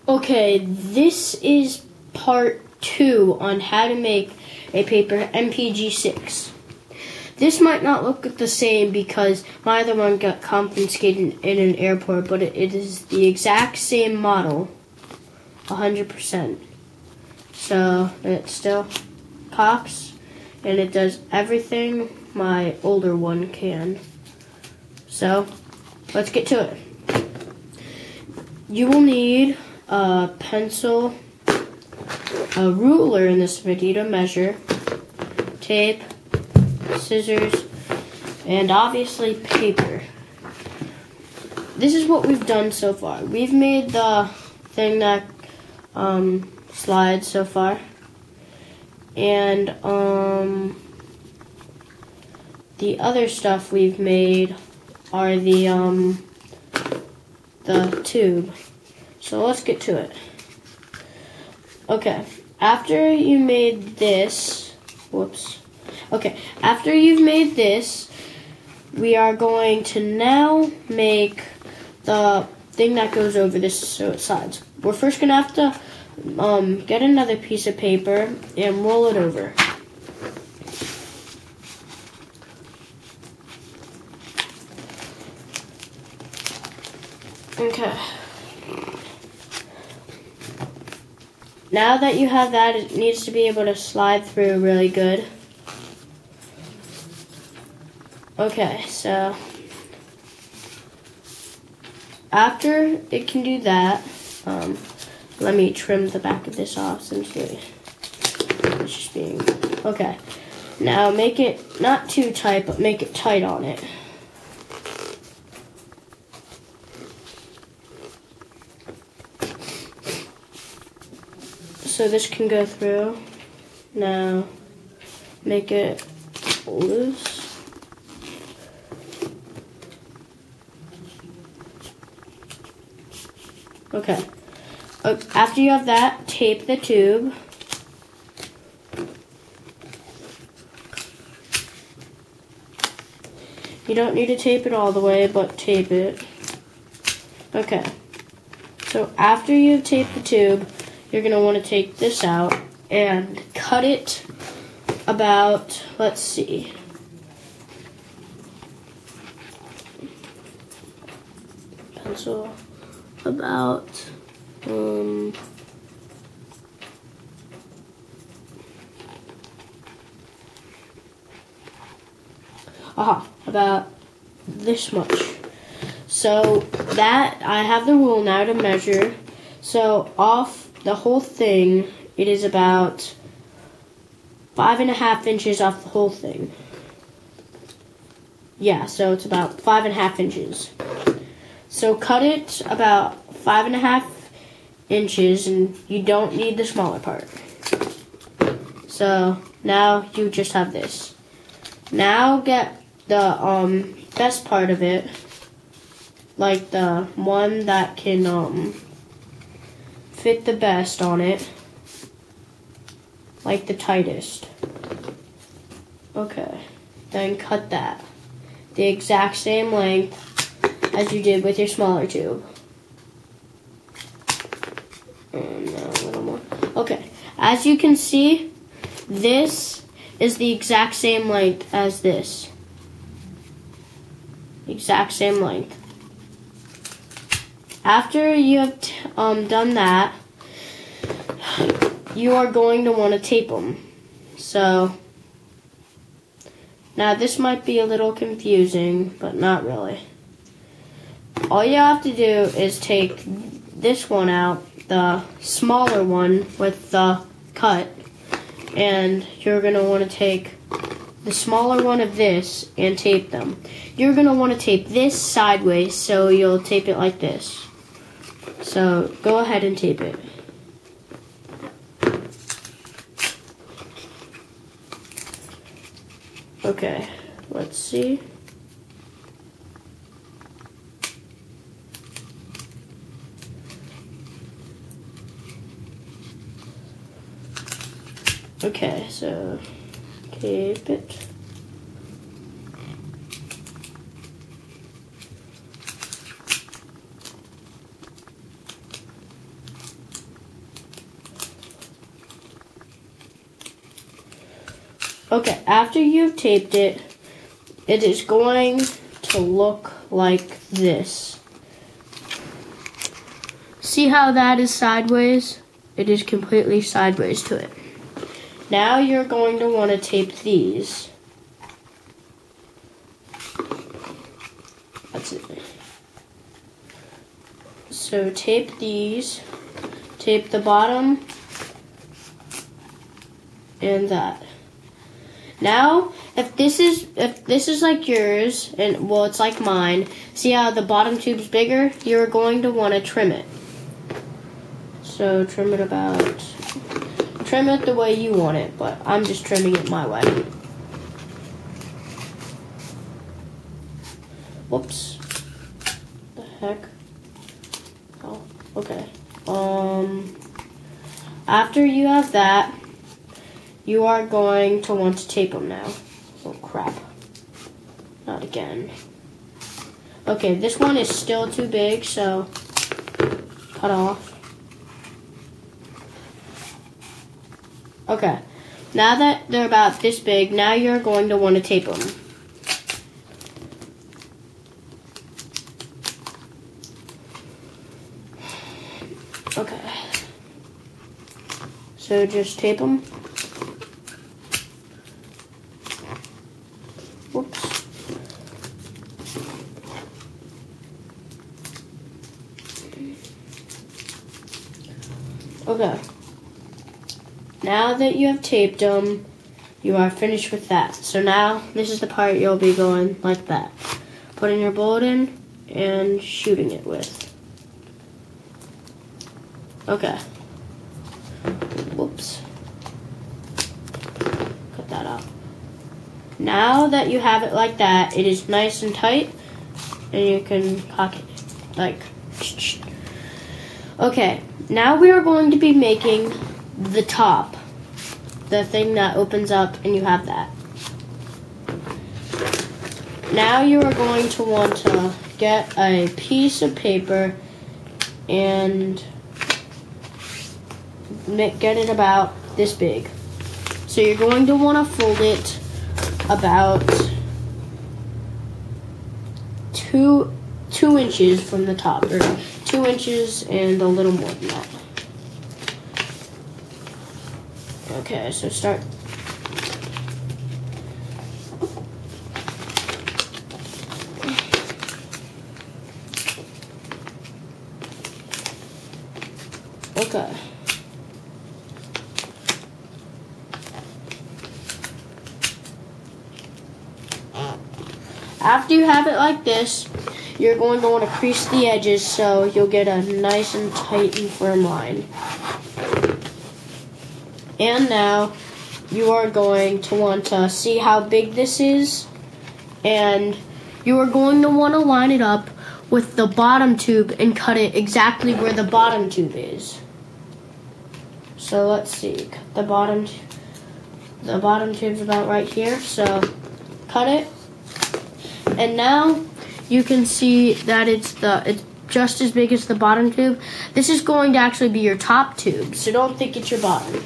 Okay, this is part 2 on how to make a Paper NPG-6. This might not look the same because my other one got confiscated in an airport, but it is the exact same model, 100%. So it still cocks, and it does everything my older one can. So let's get to it. You will need a pencil, a ruler in this video to measure, tape, scissors, and obviously paper. This is what we've done so far. We've made the thing that slides so far, and the other stuff we've made are the tube. So let's get to it. Okay, after you made this, after you've made this, we are going to now make the thing that goes over this so it slides. We're first going to have to get another piece of paper and roll it over. Okay. Now that you have that, it needs to be able to slide through really good. Okay, so after it can do that, let me trim the back of this off since it's just being, okay. Now make it not too tight, but make it tight on it. So this can go through. Now make it loose. Okay. After you have that, tape the tube. You don't need to tape it all the way, but tape it. Okay. So after you've taped the tube, you're going to want to take this out and cut it about, let's see, pencil, about, about this much. So that, I have the rule now to measure. So off the whole thing, it is about 5.5 inches off the whole thing. Yeah, so it's about 5.5 inches. So cut it about 5.5 inches, and you don't need the smaller part. So now you just have this. Now get the best part of it, like the one that can fit the best on it, like the tightest. Okay, then cut that the exact same length as you did with your smaller tube. And now a little more. Okay, as you can see, this is the exact same length as this. Exact same length. After you have done that, you are going to want to tape them. So now this might be a little confusing, but not really. All you have to do is take this one out, the smaller one with the cut, and you're going to want to take the smaller one of this and tape them. You're going to want to tape this sideways, so you'll tape it like this. So go ahead and tape it. Okay, let's see. Okay, so tape it. Okay, after you've taped it, it is going to look like this. See how that is sideways? It is completely sideways to it. Now you're going to want to tape these. That's it. So tape these, tape the bottom, and that. Now, if this is like yours, and well, it's like mine. See how the bottom tube's bigger? You're going to want to trim it. So trim it the way you want it, but I'm just trimming it my way. Whoops. The heck? Oh, okay. After you have that, you are going to want to tape them now. Oh crap. Not again. Okay, this one is still too big, so cut off. Okay, now that they're about this big, now you're going to want to tape them. Okay, so just tape them. Whoops. Okay. Now that you have taped them, you are finished with that. So now, this is the part you'll be going like that. Putting your bullet in and shooting it with. Okay. Whoops. Cut that out. Now that you have it like that, it is nice and tight, and you can cock it like. Okay, now we are going to be making the top, the thing that opens up, and you have that. Now you are going to want to get a piece of paper and get it about this big. So you're going to want to fold it about 2 inches from the top, or 2 inches and a little more than that. Okay, so start. Okay. After you have it like this, you're going to want to crease the edges so you'll get a nice and tight and firm line. And now you are going to want to see how big this is, and you are going to want to line it up with the bottom tube and cut it exactly where the bottom tube is. So let's see, the bottom tube's about right here, so cut it. And now you can see that it's just as big as the bottom tube. This is going to actually be your top tube, so don't think it's your bottom.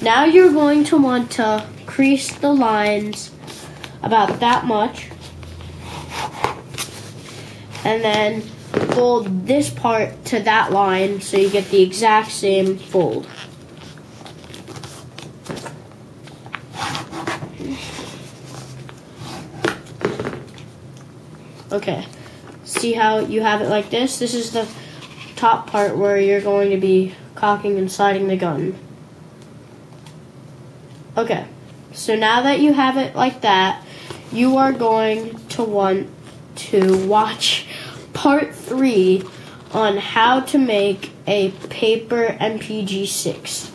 Now you're going to want to crease the lines about that much, and then fold this part to that line so you get the exact same fold. Okay, see how you have it like this? This is the top part where you're going to be cocking and sliding the gun. Okay, so now that you have it like that, you are going to want to watch part 3 on how to make a Paper NPG-6.